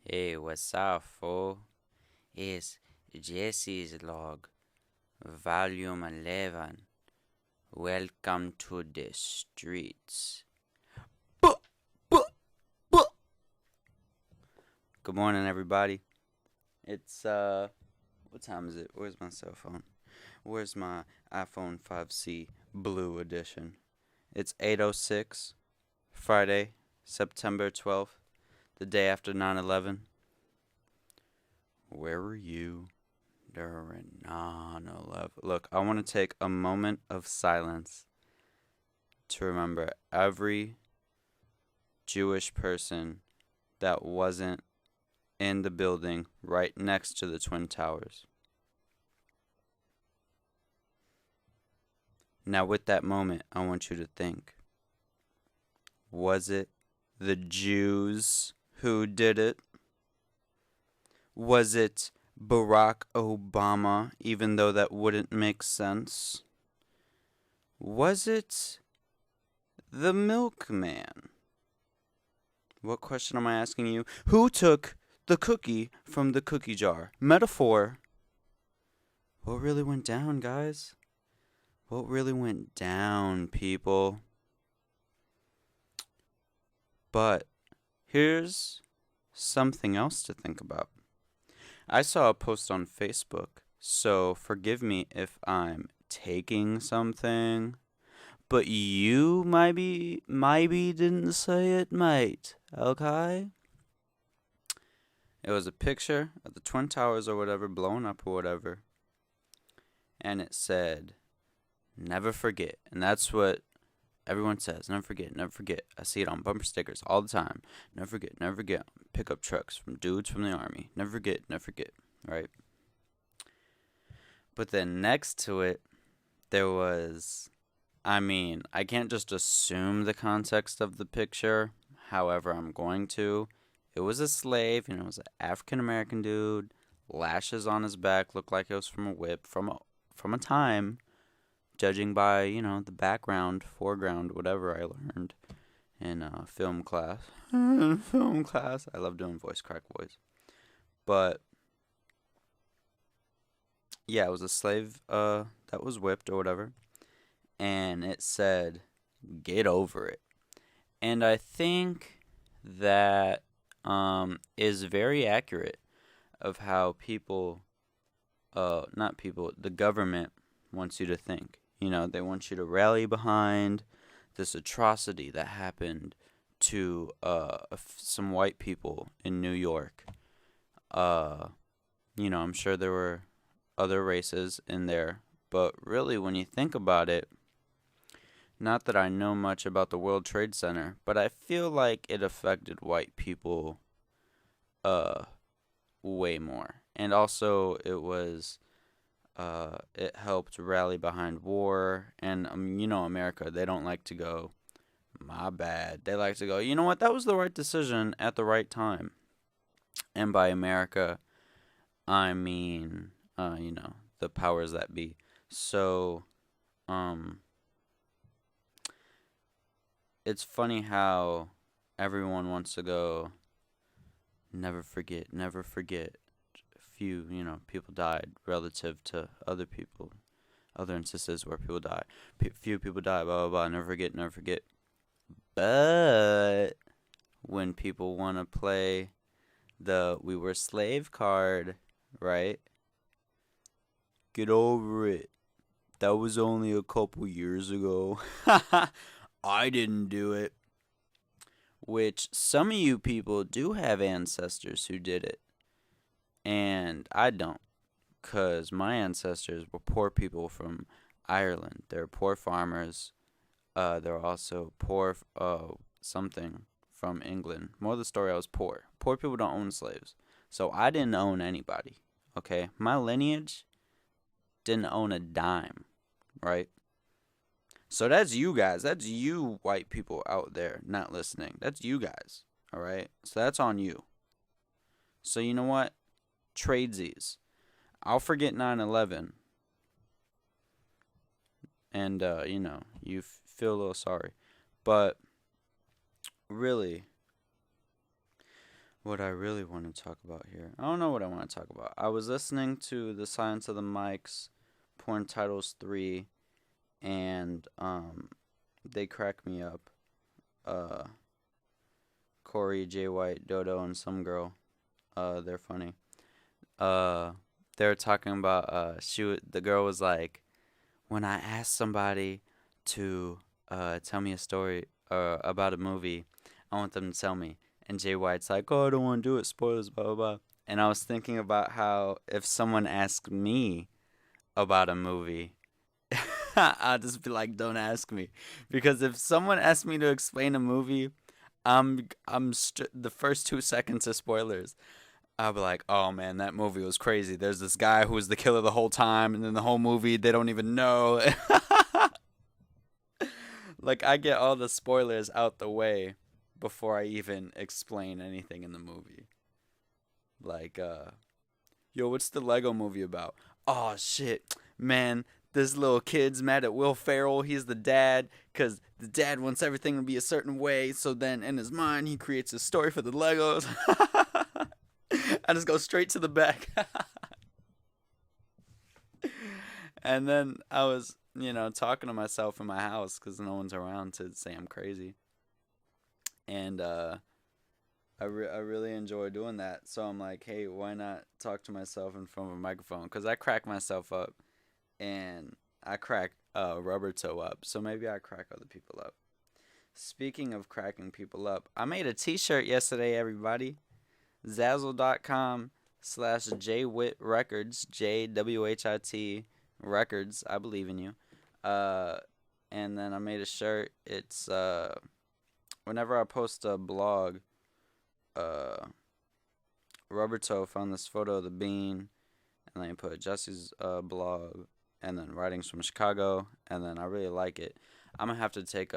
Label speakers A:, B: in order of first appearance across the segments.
A: Hey, what's up, fool? It's Jesse's Log, Volume 11. Welcome to the streets. Buh, buh, buh. Good morning, everybody. It's, what time is it? Where's my cell phone? Where's my iPhone 5C Blue Edition? It's 8:06, Friday, September 12th, the day after 9/11. Where were you during 9/11? Look, I want to take a moment of silence to remember every Jewish person that wasn't in the building right next to the Twin Towers. Now, with that moment, I want you to think, was it the Jews who did it? Was it Barack Obama, even though that wouldn't make sense? Was it the milkman? What question am I asking you? Who took the cookie from the cookie jar? Metaphor. What really went down, guys? What really went down, people? But here's something else to think about. I saw a post on Facebook, so forgive me if I'm taking something, but you maybe didn't say it, mate, okay? It was a picture of the Twin Towers or whatever, blowing up or whatever, and it said, never forget, and that's what everyone says, never forget, never forget. I see it on bumper stickers all the time. Never forget. Pickup trucks from dudes from the army. Never forget, right? But then next to it, there was, I can't just assume the context of the picture. However, I'm going to. It was a slave, it was an African American dude, lashes on his back, looked like it was from a whip, from a time, judging by, the background, foreground, whatever I learned in film class. Film class. I love doing voice crack voice. But yeah, it was a slave that was whipped or whatever. And it said, get over it. And I think that is very accurate of how people, not people, the government wants you to think. They want you to rally behind this atrocity that happened to some white people in New York. I'm sure there were other races in there, but really, when you think about it, not that I know much about the World Trade Center, but I feel like it affected white people way more. And also, it helped rally behind war. And, America, they don't like to go, my bad. They like to go, you know what, that was the right decision at the right time. And by America, I mean, the powers that be. So, it's funny how everyone wants to go, never forget, never forget. Few, people died relative to other people, other instances where people die. Few people die, blah, blah, blah, never forget, never forget. But when people want to play the we were slave card, right? Get over it. That was only a couple years ago. I didn't do it. Which some of you people do have ancestors who did it. And I don't. Because my ancestors were poor people from Ireland. They're poor farmers. They're also poor something from England. More of the story, I was poor. Poor people don't own slaves. So I didn't own anybody. Okay? My lineage didn't own a dime. Right? So that's you guys. That's you white people out there not listening. That's you guys. All right? So that's on you. So you know what? Tradesies. I'll forget 9/11. And, you feel a little sorry. But really, what I really want to talk about here. I don't know what I want to talk about. I was listening to the Science of the Mics, Porn Titles 3, and they crack me up. Uh, Corey, J. White, Dodo, and some girl. They're funny. Uh, they were talking about the girl was like, when I ask somebody to tell me a story about a movie, I want them to tell me. And Jay White's like, oh, I don't want to do it, spoilers, blah, blah, blah. And I was thinking about how if someone asked me about a movie, I'll just be like, don't ask me. Because if someone asks me to explain a movie, the first 2 seconds of spoilers. I'll be like, oh man, that movie was crazy. There's this guy who was the killer the whole time, and then the whole movie, they don't even know. Like, I get all the spoilers out the way before I even explain anything in the movie. Like, yo, what's the Lego movie about? Oh, shit. Man, this little kid's mad at Will Ferrell. He's the dad, because the dad wants everything to be a certain way, so then in his mind, he creates a story for the Legos. I just go straight to the back. And then I was, talking to myself in my house because no one's around to say I'm crazy. And I really enjoy doing that. So I'm like, hey, why not talk to myself in front of a microphone? Because I crack myself up, and I crack Rubber Toe up. So maybe I crack other people up. Speaking of cracking people up, I made a t-shirt yesterday, everybody. Zazzle.com/JWhit Records, JWHIT Records. I believe in you. And then I made a shirt. It's whenever I post a blog, Roberto found this photo of the bean, and then he put Jesse's blog, and then writings from Chicago, and then I really like it. I'm gonna have to take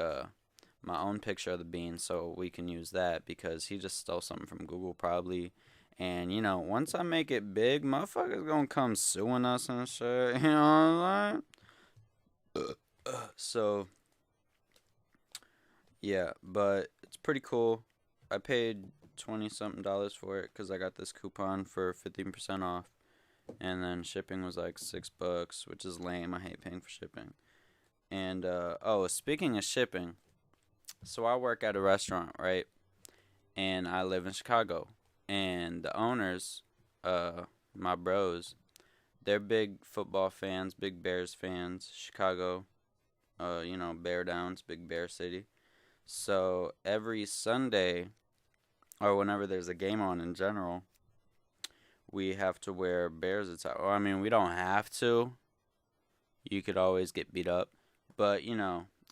A: my own picture of the bean so we can use that because he just stole something from Google probably. And, once I make it big, motherfuckers gonna come suing us and shit. You know what I'm saying? So, yeah, but it's pretty cool. I paid $20-something for it because I got this coupon for 15% off. And then shipping was like $6, which is lame. I hate paying for shipping. And, speaking of shipping, so I work at a restaurant, right? And I live in Chicago. And the owners, my bros, they're big football fans, big Bears fans. Chicago, Bear Downs, big Bear City. So every Sunday, or whenever there's a game on in general, we have to wear Bears attire. Well, I mean, we don't have to. You could always get beat up. But,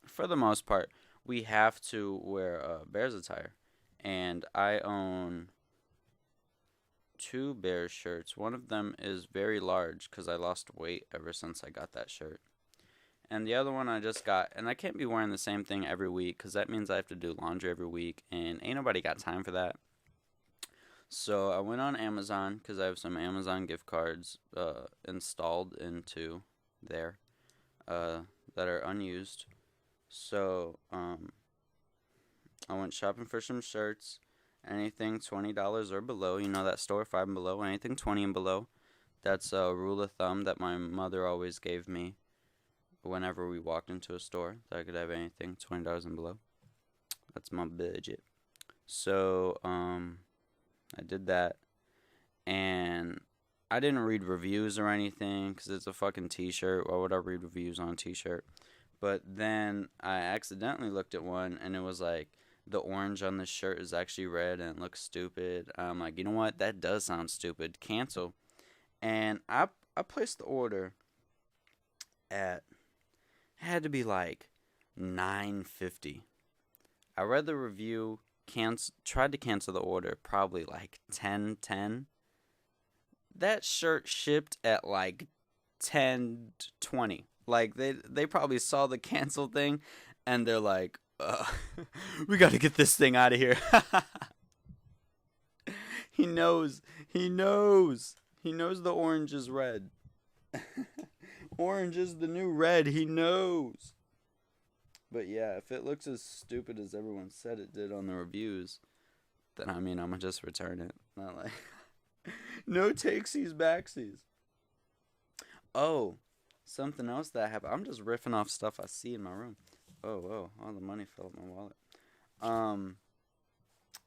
A: for the most part, we have to wear Bears attire. And I own 2 Bears shirts. One of them is very large because I lost weight ever since I got that shirt. And the other one I just got, and I can't be wearing the same thing every week because that means I have to do laundry every week, and ain't nobody got time for that. So I went on Amazon because I have some Amazon gift cards installed into there that are unused. So I went shopping for some shirts. Anything $20 or below, that store, 5 and below. Anything 20 and below, that's a rule of thumb that my mother always gave me whenever we walked into a store, that I could have anything $20 and below. That's my budget. So I did that, and I didn't read reviews or anything because it's a fucking t-shirt. Why would I read reviews on a t-shirt? But then I accidentally looked at one, and it was like, the orange on this shirt is actually red and it looks stupid. I'm like, you know what? That does sound stupid. Cancel. And I placed the order at, had to be like $9.50. I read the review, tried to cancel the order, probably like $10.10. That shirt shipped at like $10.20. Like they probably saw the cancel thing, and they're like, we got to get this thing out of here. He knows the orange is red. Orange is the new red. He knows. But yeah, if it looks as stupid as everyone said it did on the reviews, then I mean, I'm gonna just return it. Not like, no takesies, backsies. Oh, something else that happened. I'm just riffing off stuff I see in my room. Oh, whoa, all the money fell out my wallet. Um,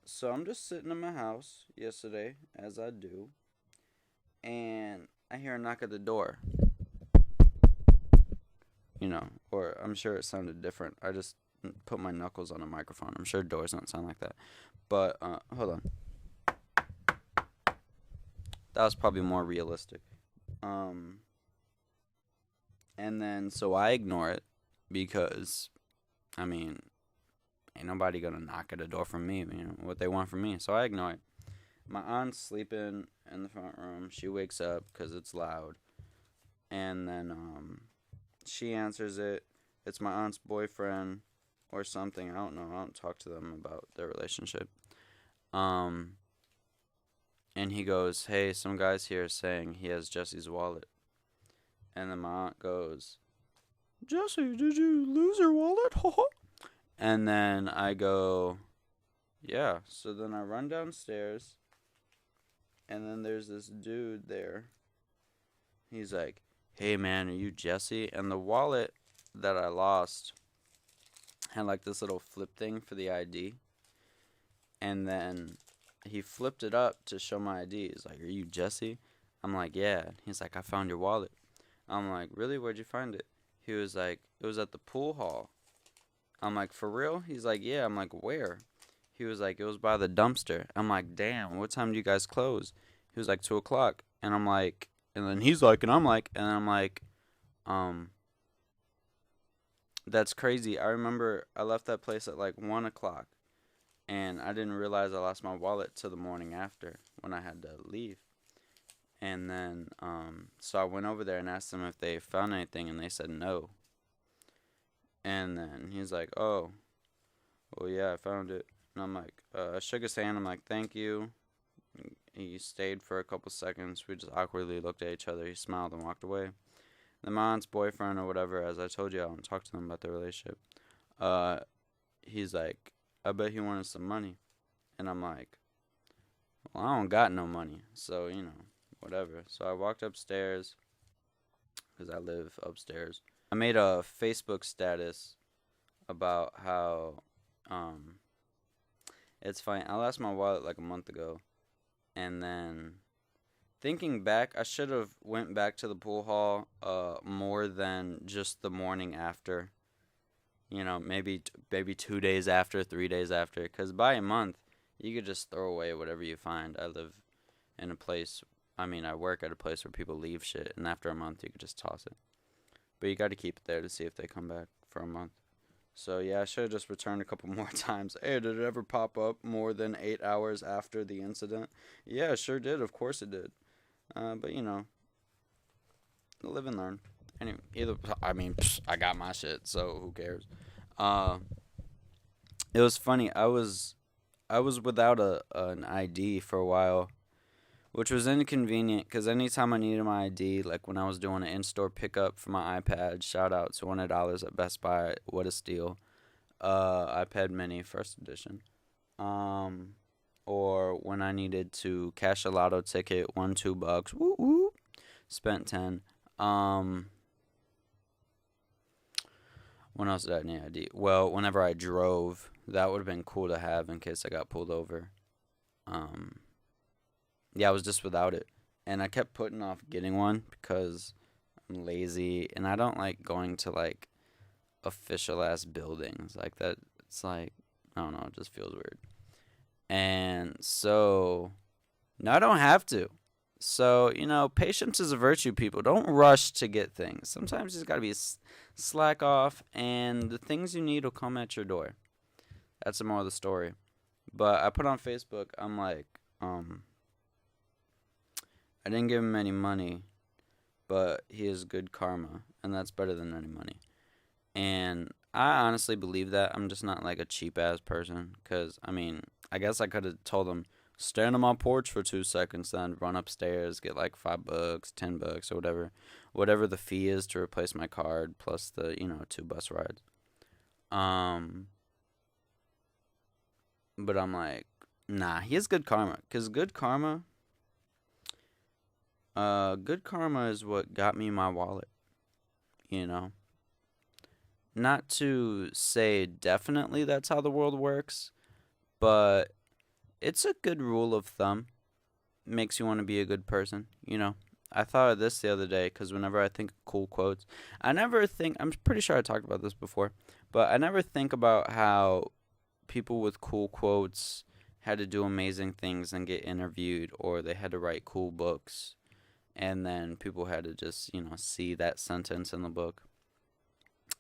A: so I'm just sitting in my house yesterday, as I do, and I hear a knock at the door. Or I'm sure it sounded different. I just put my knuckles on a microphone. I'm sure doors don't sound like that. But, hold on. That was probably more realistic. And then, so I ignore it because, I mean, ain't nobody gonna knock at a door from me, what they want from me. So I ignore it. My aunt's sleeping in the front room. She wakes up because it's loud. And then, she answers it. It's my aunt's boyfriend or something. I don't know. I don't talk to them about their relationship. And he goes, hey, some guy's here saying he has Jesse's wallet. And then my aunt goes, Jesse, did you lose your wallet? And then I go, yeah. So then I run downstairs. And then there's this dude there. He's like, hey, man, are you Jesse? And the wallet that I lost had like this little flip thing for the ID. And then he flipped it up to show my ID. He's like, are you Jesse? I'm like, yeah. He's like, I found your wallet. I'm like, really? Where'd you find it? He was like, it was at the pool hall. I'm like, for real? He's like, yeah. I'm like, where? He was like, it was by the dumpster. I'm like, damn, what time do you guys close? He was like, 2 o'clock. And I'm like, and then he's like, and I'm like, that's crazy. I remember I left that place at like 1 o'clock. And I didn't realize I lost my wallet till the morning after when I had to leave. And then, so I went over there and asked them if they found anything, and they said no. And then he's like, oh, well, yeah, I found it. And I'm like, I shook his hand. I'm like, thank you. He stayed for a couple seconds. We just awkwardly looked at each other. He smiled and walked away. Then my aunt's boyfriend or whatever, as I told you, I don't talk to them about their relationship. He's like, I bet he wanted some money. And I'm like, well, I don't got no money. So, whatever. So I walked upstairs because I live upstairs. I made a Facebook status about how it's fine. I lost my wallet like a month ago. And then thinking back, I should have went back to the pool hall more than just the morning after. Maybe 2 days after, 3 days after. Because by a month, you could just throw away whatever you find. I live in a place, I work at a place where people leave shit. And after a month, you could just toss it. But you got to keep it there to see if they come back for a month. So, yeah, I should have just returned a couple more times. Hey, did it ever pop up more than 8 hours after the incident? Yeah, sure did. Of course it did. But, live and learn. Anyway, I got my shit, so who cares? It was funny. I was without an ID for a while, which was inconvenient because anytime I needed my ID, like when I was doing an in-store pickup for my iPad, shout out $200 at Best Buy, what a steal, iPad Mini, first edition, or when I needed to cash a lotto ticket, $2, woo woo, spent 10, when else did I need ID? Well, whenever I drove, that would have been cool to have in case I got pulled over, yeah, I was just without it. And I kept putting off getting one because I'm lazy and I don't like going to like official ass buildings like that. It's like, I don't know, it just feels weird. And so, no, I don't have to. So, patience is a virtue, people. Don't rush to get things. Sometimes you just got to be slack off and the things you need will come at your door. That's the moral of the story. But I put on Facebook, I'm like, I didn't give him any money, but he has good karma, and that's better than any money. And I honestly believe that. I'm just not like a cheap-ass person, because, I guess I could have told him, stand on my porch for 2 seconds, then run upstairs, get like $5, $10, or whatever the fee is to replace my card, plus the, 2 bus rides. But I'm like, Nah, he has good karma. Cause good karma is what got me my wallet. You know, not to say definitely that's how the world works, but it's a good rule of thumb. Makes you want to be a good person. You know, I thought of this the other day because whenever I think of cool quotes, I never think. I'm pretty sure I talked about this before, but I never think about how people with cool quotes had to do amazing things and get interviewed, or they had to write cool books, and then people had to just, see that sentence in the book.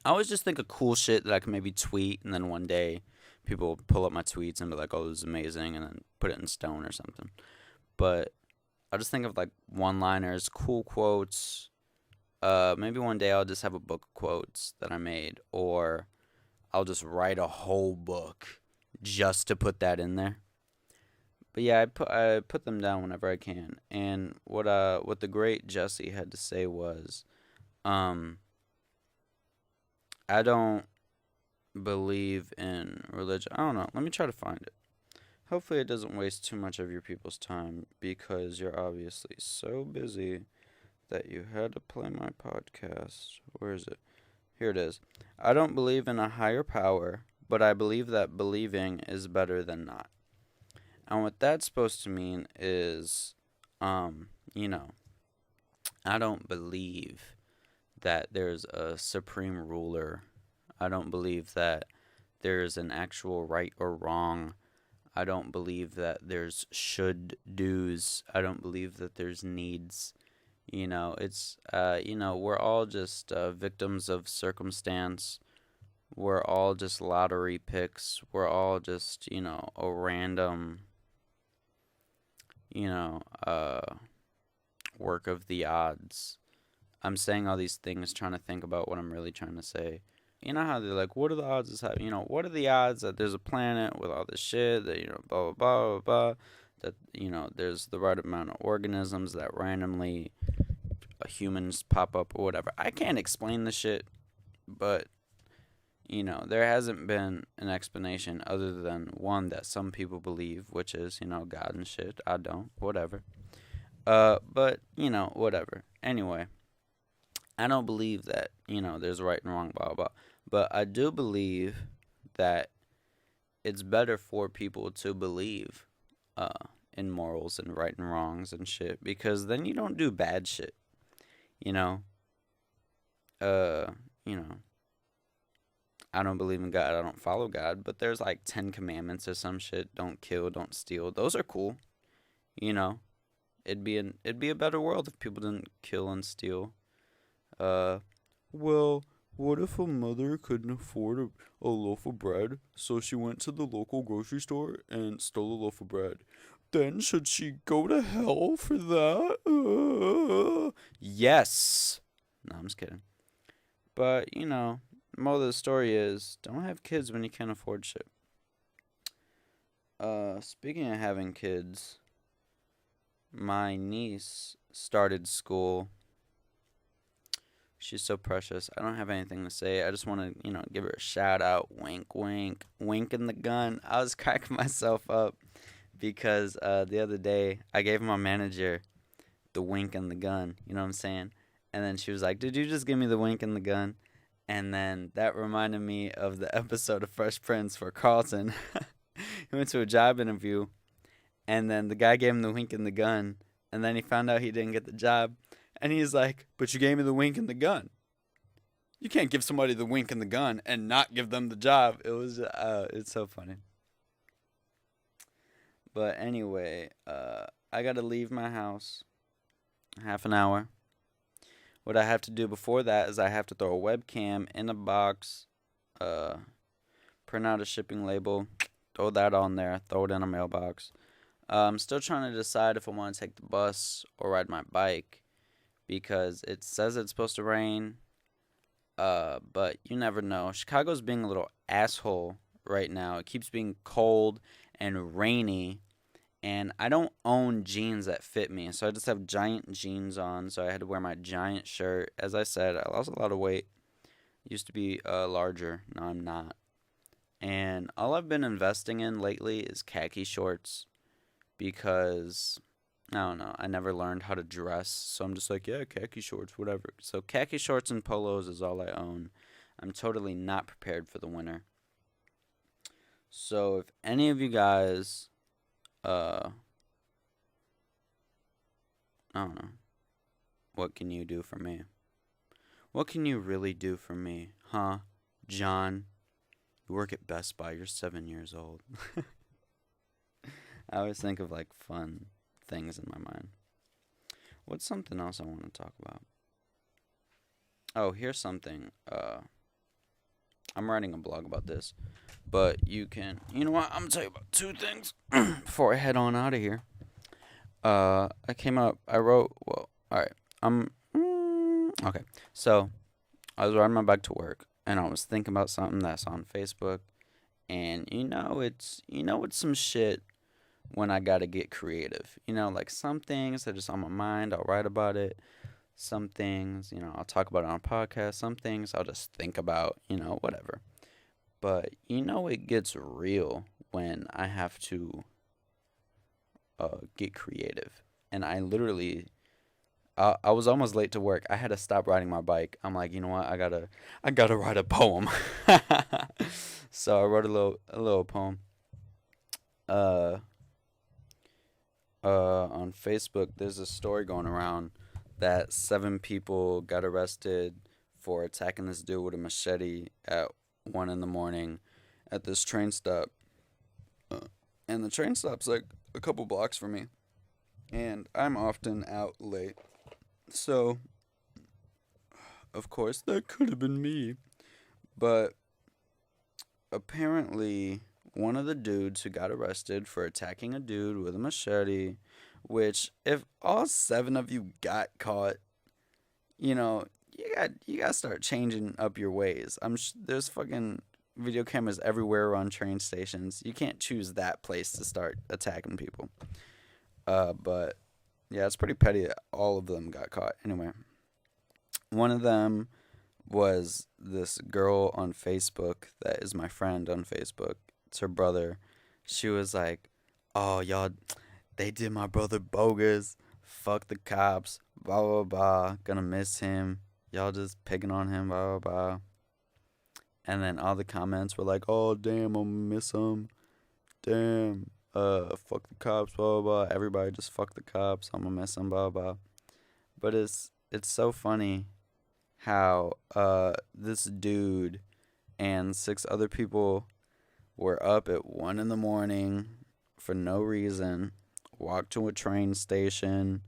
A: I always just think of cool shit that I can maybe tweet, and then one day people pull up my tweets and be like, oh, this is amazing, and then put it in stone or something. But I'll just think of like one liners, cool quotes. Maybe one day I'll just have a book of quotes that I made, or I'll just write a whole book just to put that in there. But yeah, I put them down whenever I can. And what the great Jesse had to say was, um, I don't believe in religion. I don't know. Let me try to find it. Hopefully, it doesn't waste too much of your people's time because you're obviously so busy that you had to play my podcast. Where is it? Here it is. I don't believe in a higher power, but I believe that believing is better than not. And what that's supposed to mean is, you know, I don't believe that there's a supreme ruler. I don't believe that there's an actual right or wrong. I don't believe that there's should do's. I don't believe that there's needs. We're all just victims of circumstance. We're all just lottery picks. We're all just, a random, you know, uh, work of the odds. I'm saying all these things trying to think about what I'm really trying to say. You know how they're like, what are the odds of having, what are the odds that there's a planet with all this shit that, blah, blah, blah, blah, blah, that, there's the right amount of organisms that randomly humans pop up or whatever. I can't explain the shit, but, there hasn't been an explanation other than one that some people believe, which is, God and shit. I don't, whatever. But, whatever. Anyway, I don't believe that, there's right and wrong, blah, blah, blah. But I do believe that it's better for people to believe in morals and right and wrongs and shit, because then you don't do bad shit, you know? Uh, you know, I don't believe in God, I don't follow God, but there's like 10 commandments or some shit. Don't kill, don't steal. Those are cool, you know? It'd be a better world if people didn't kill and steal. Uh, well, what if a mother couldn't afford a loaf of bread, so she went to the local grocery store and stole a loaf of bread? Then should she go to hell for that? Yes. No, I'm just kidding. But, moral of the story is don't have kids when you can't afford shit. Speaking of having kids, my niece started school. She's so precious. I don't have anything to say. I just want to, give her a shout out. Wink, wink, wink in the gun. I was cracking myself up because the other day I gave my manager the wink and the gun. You know what I'm saying? And then she was like, "Did you just give me the wink and the gun?" And then that reminded me of the episode of Fresh Prince where Carlton he went to a job interview, and then the guy gave him the wink and the gun, and then he found out he didn't get the job. And he's like, "But you gave me the wink and the gun. You can't give somebody the wink and the gun and not give them the job." It's so funny. But anyway, I gotta leave my house. Half an hour. What I have to do before that is I have to throw a webcam in a box, uh, print out a shipping label, throw that on there, throw it in a mailbox. I'm still trying to decide if I want to take the bus or ride my bike, because it says it's supposed to rain, but you never know. Chicago's being a little asshole right now. It keeps being cold and rainy, and I don't own jeans that fit me, so I just have giant jeans on, so I had to wear my giant shirt. As I said, I lost a lot of weight. Used to be larger, now I'm not. And all I've been investing in lately is khaki shorts because I don't know, I never learned how to dress. So I'm just like, yeah, khaki shorts, whatever. So khaki shorts and polos is all I own. I'm totally not prepared for the winter. So if any of you guys, uh, I don't know, what can you do for me? What can you really do for me, huh? John, you work at Best Buy, you're 7 years old. I always think of like fun things in my mind. What's something else I want to talk about? Oh, here's something. I'm writing a blog about this, but you know what? I'm gonna tell you about two things before I head on out of here. I wrote, well, alright. Okay. So, I was riding my bike to work, and I was thinking about something that's on Facebook, and it's some shit when I gotta get creative. Like some things are just on my mind, I'll write about it. Some things, I'll talk about it on a podcast. Some things I'll just think about, whatever. But it gets real when I have to get creative. And I was almost late to work. I had to stop riding my bike. I'm like, you know what? I gotta write a poem. So I wrote a little poem. Uh, on Facebook, there's a story going around that 7 people got arrested for attacking this dude with a machete at 1 in the morning at this train stop. Uh, and the train stop's like a couple blocks from me, and I'm often out late. So, of course, that could have been me. But apparently, one of the dudes who got arrested for attacking a dude with a machete, which, if all 7 of you got caught, you got to start changing up your ways. There's fucking video cameras everywhere on train stations. You can't choose that place to start attacking people. But yeah, it's pretty petty that all of them got caught. Anyway, one of them was this girl on Facebook that is my friend on Facebook. It's her brother. She was like, "Oh, y'all, they did my brother bogus. Fuck the cops. Blah blah blah. Gonna miss him. Y'all just picking on him. Blah blah blah." And then all the comments were like, "Oh damn, I'm gonna miss him. Damn. Fuck the cops. Blah blah blah. Everybody just fuck the cops. I'm gonna miss him. Blah blah." But it's so funny how this dude and 6 other people were up at 1 in the morning for no reason, walked to a train station,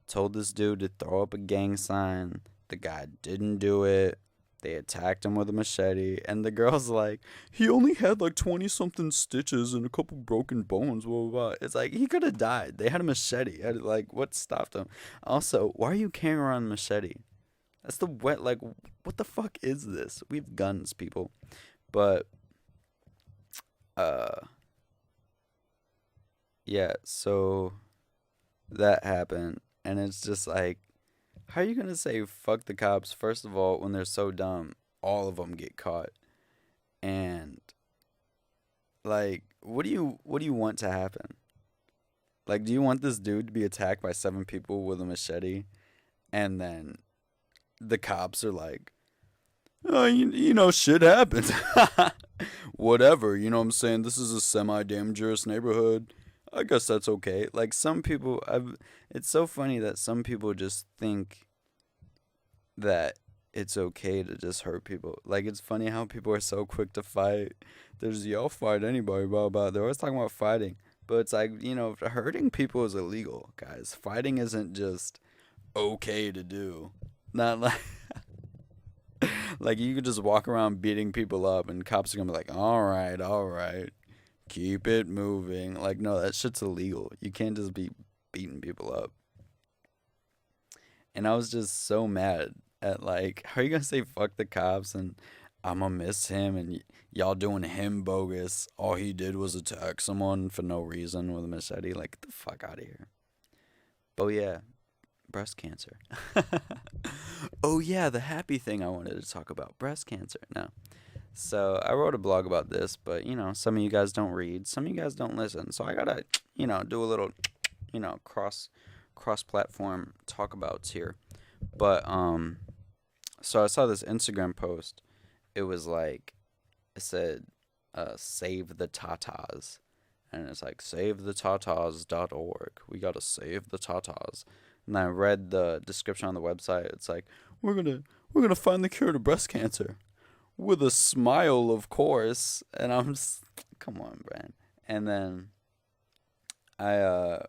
A: told this dude to throw up a gang sign. The guy didn't do it. They attacked him with a machete, and the girl's like, he only had like 20 something stitches and a couple broken bones, blah, blah, blah. It's like, he could have died. They had a machete. Like, what stopped him? Also, why are you carrying around a machete? That's the wet, like, what the fuck is this? We have guns, people. But, uh, yeah, so that happened, and it's just like, how are you gonna say fuck the cops? First of all, when they're so dumb, all of them get caught, and like, what do you want to happen? Like, do you want this dude to be attacked by 7 people with a machete, and then the cops are like, oh, shit happens. Whatever, you know what I'm saying? This is a semi-dangerous neighborhood. I guess that's okay. Like, it's so funny that some people just think that it's okay to just hurt people. Like, it's funny how people are so quick to fight. Y'all fight anybody, blah, blah. They're always talking about fighting. But it's like, hurting people is illegal, guys. Fighting isn't just okay to do. Not like, like you could just walk around beating people up and cops are gonna be like, all right, keep it moving. Like, no, that shit's illegal. You can't just be beating people up. And I was just so mad at, like, how are you gonna say fuck the cops and I'm gonna miss him and y'all doing him bogus? All he did was attack someone for no reason with a machete. Like, get the fuck out of here. Oh yeah, breast cancer. Oh yeah, the happy thing I wanted to talk about, breast cancer. No, So I wrote a blog about this, but some of you guys don't read, some of you guys don't listen. So I gotta, do a little, cross platform talk abouts here. But so I saw this Instagram post. It was like it said, "Save the Tatas," and it's like savethetatas.org. We gotta save the Tatas. And I read the description on the website. It's like we're gonna find the cure to breast cancer with a smile, of course. And I'm just, come on, Brand. And then I,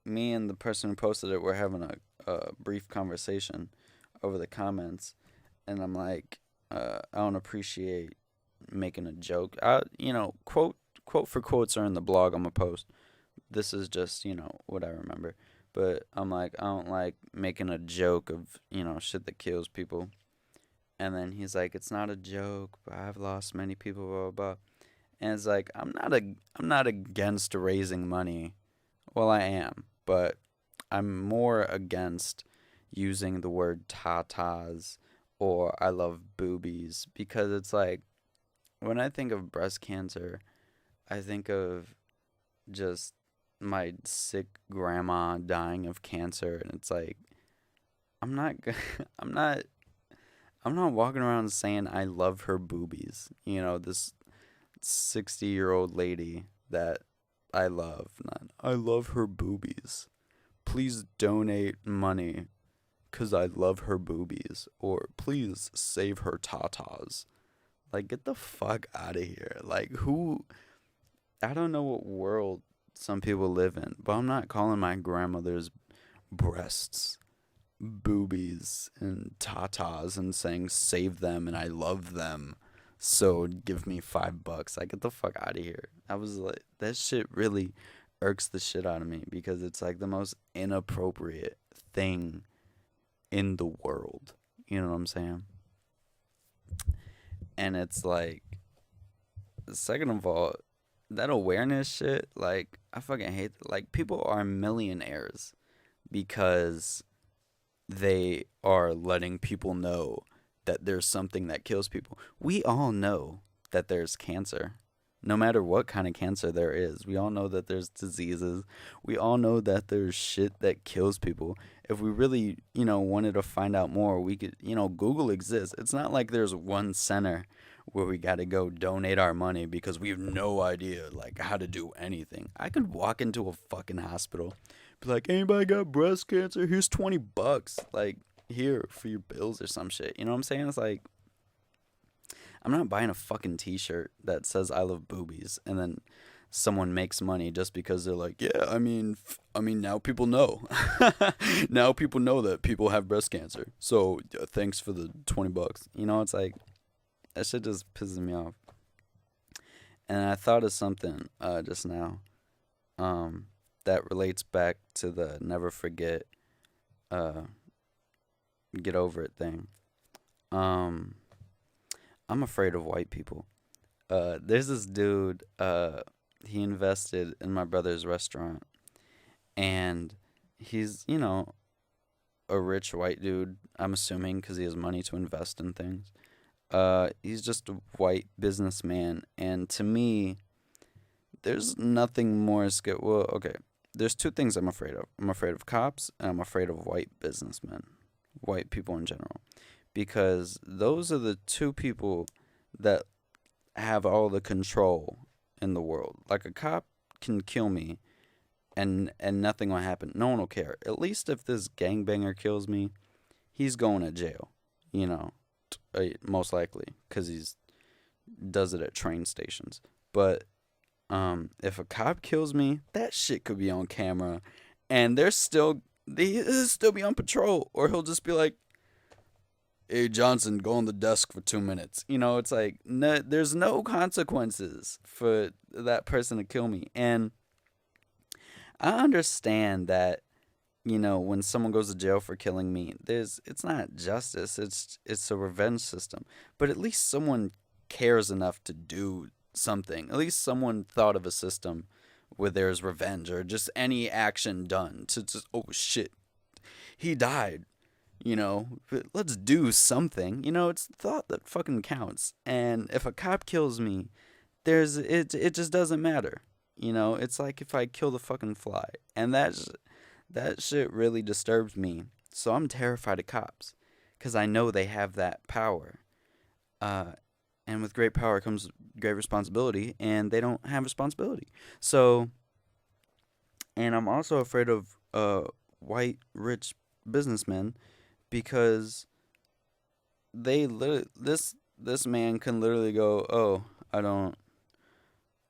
A: me and the person who posted it were having a brief conversation over the comments, and I'm like, I don't appreciate making a joke. Quote for quotes are in the blog I'm gonna post. This is just what I remember. But I'm like, I don't like making a joke of shit that kills people. And then he's like, it's not a joke, but I've lost many people, blah blah blah. And it's like, I'm not against raising money. Well, I am, but I'm more against using the word tatas or I love boobies, because it's like, when I think of breast cancer, I think of just my sick grandma dying of cancer, and it's like, I'm not I'm not I'm not walking around saying I love her boobies. This 60-year-old lady that I love. Not, I love her boobies. Please donate money because I love her boobies. Or please save her tatas. Like, get the fuck out of here. Like, who. I don't know what world some people live in, but I'm not calling my grandmother's breasts boobies and tatas and saying save them and I love them, so give me $5. Like, get the fuck out of here. I was like, that shit really irks the shit out of me, because it's like the most inappropriate thing in the world. You know what I'm saying? And it's like, second of all, that awareness shit, like, I fucking hate like, people are millionaires because they are letting people know that there's something that kills people. We all know that there's cancer. No matter what kind of cancer there is, we all know that there's diseases. We all know that there's shit that kills people. If we really, wanted to find out more, we could, Google exists. It's not like there's one center where we got to go donate our money because we have no idea, like, how to do anything. I could walk into a fucking hospital, be like, anybody got breast cancer? Here's $20. Like, here for your bills or some shit. You know what I'm saying? It's like, I'm not buying a fucking t-shirt that says I love boobies and then someone makes money just because they're like, yeah, I mean now people know. Now people know that people have breast cancer. So, thanks for the $20. It's like, that shit just pisses me off. And I thought of something just now that relates back to the never forget, get over it thing. I'm afraid of white people. There's this dude, he invested in my brother's restaurant, and he's, a rich white dude, I'm assuming, because he has money to invest in things. He's just a white businessman, and to me, there's nothing more scary. Well, okay, there's two things I'm afraid of. I'm afraid of cops, and I'm afraid of white businessmen, white people in general, because those are the two people that have all the control in the world. Like, a cop can kill me, and nothing will happen. No one will care. At least if this gangbanger kills me, he's going to jail. Most likely, because he's does it at train stations. But if a cop kills me, that shit could be on camera, and he'll still be on patrol, or he'll just be like, "Hey Johnson, go on the desk for 2 minutes." It's like, no, there's no consequences for that person to kill me, and I understand that. When someone goes to jail for killing me, it's not justice. It's a revenge system. But at least someone cares enough to do something. At least someone thought of a system where there's revenge or just any action done to just, oh shit, he died. Let's do something. It's the thought that fucking counts. And if a cop kills me, it just doesn't matter. It's like if I kill the fucking fly. And that shit really disturbs me. So I'm terrified of cops because I know they have that power. Uh, and with great power comes great responsibility, and they don't have responsibility. So, and I'm also afraid of white rich businessmen because this man can literally go, "Oh, I don't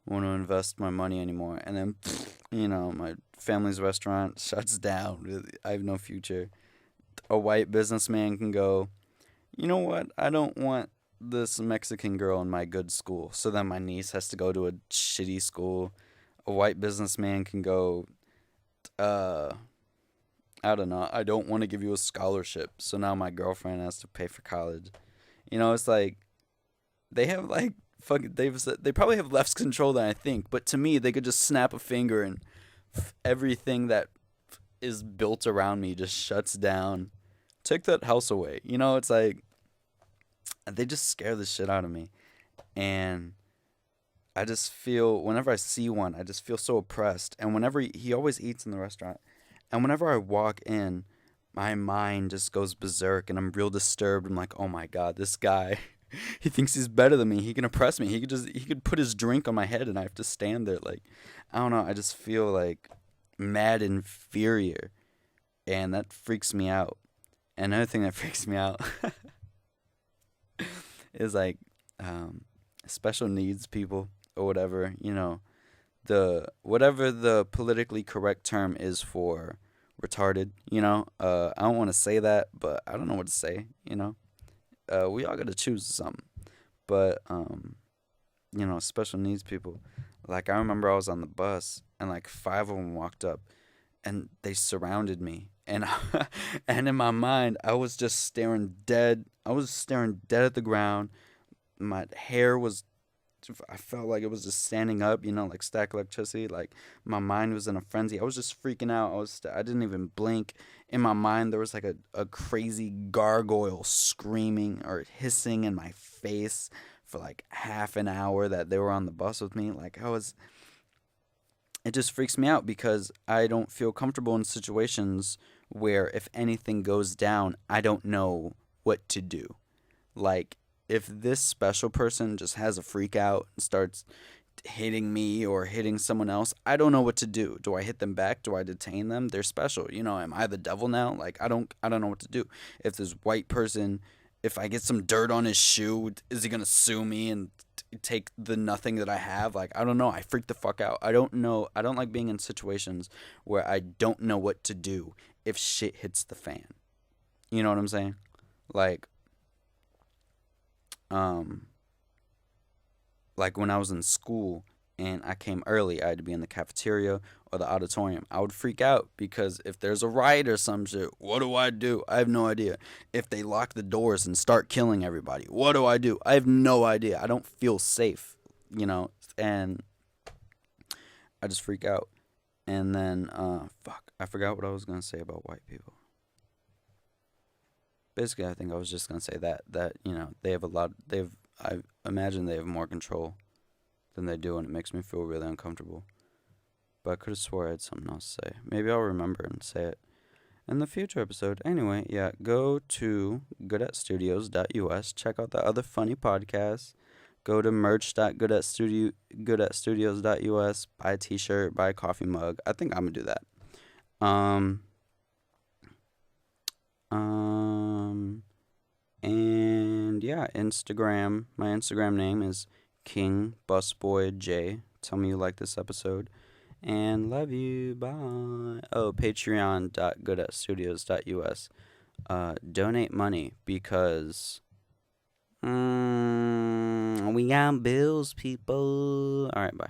A: want to invest my money anymore," and then my family's restaurant shuts down. Really, I have no future. A white businessman can go, "You know what? I don't want this Mexican girl in my good school." So then my niece has to go to a shitty school. A white businessman can go, uh, I don't know. I don't want to give you a scholarship. So now my girlfriend has to pay for college. It's like they have like fucking they probably have less control than I think. But to me, they could just snap a finger and everything that is built around me just shuts down. Take that house away. It's like they just scare the shit out of me. And I just feel, whenever I see one, I just feel so oppressed. And whenever he always eats in the restaurant, and whenever I walk in, my mind just goes berserk and I'm real disturbed. I'm like, oh my God, this guy, he thinks he's better than me. He can oppress me. He could put his drink on my head and I have to stand there. Like, I don't know. I just feel like mad inferior. And that freaks me out. And another thing that freaks me out is like special needs people or whatever, the whatever the politically correct term is for retarded, I don't want to say that, but I don't know what to say, we all got to choose something. But special needs people, like I remember I was on the bus and like five of them walked up and they surrounded me and and in my mind I was just staring dead. I was staring dead at the ground. My hair was, I felt like it was just standing up, like static electricity. Like my mind was in a frenzy. I was just freaking out. I didn't even blink. In my mind, there was like a crazy gargoyle screaming or hissing in my face for like half an hour that they were on the bus with me. Like it just freaks me out because I don't feel comfortable in situations where if anything goes down, I don't know what to do. Like, if this special person just has a freak out and starts hitting me or hitting someone else, I don't know what to do. Do I hit them back? Do I detain them? They're special. Am I the devil now? Like, I don't know what to do. If this white person, if I get some dirt on his shoe, is he gonna sue me and take the nothing that I have? Like, I don't know. I freak the fuck out. I don't know. I don't like being in situations where I don't know what to do if shit hits the fan. You know what I'm saying? Like, um, like when I was in school and I came early, I had to be in the cafeteria or the auditorium. I would freak out because if there's a riot or some shit, what do I do? I have no idea. If they lock the doors and start killing everybody, what do I do? I have no idea. I don't feel safe, and I just freak out. And then, fuck, I forgot what I was gonna say about white people. Basically, I think I was just gonna say that they have a lot. I imagine they have more control than they do, and it makes me feel really uncomfortable. But I could have swore I had something else to say. Maybe I'll remember and say it in the future episode. Anyway, yeah, go to goodatstudios.us. Check out the other funny podcasts. Go to merch.goodatstudios.us. Buy a t-shirt, buy a coffee mug. I think I'm gonna do that. Um, and yeah, Instagram. My Instagram name is King Busboy J. Tell me you like this episode. And love you. Bye. Oh, patreon.goodatstudios.us. Donate money because we got bills, people. All right, bye.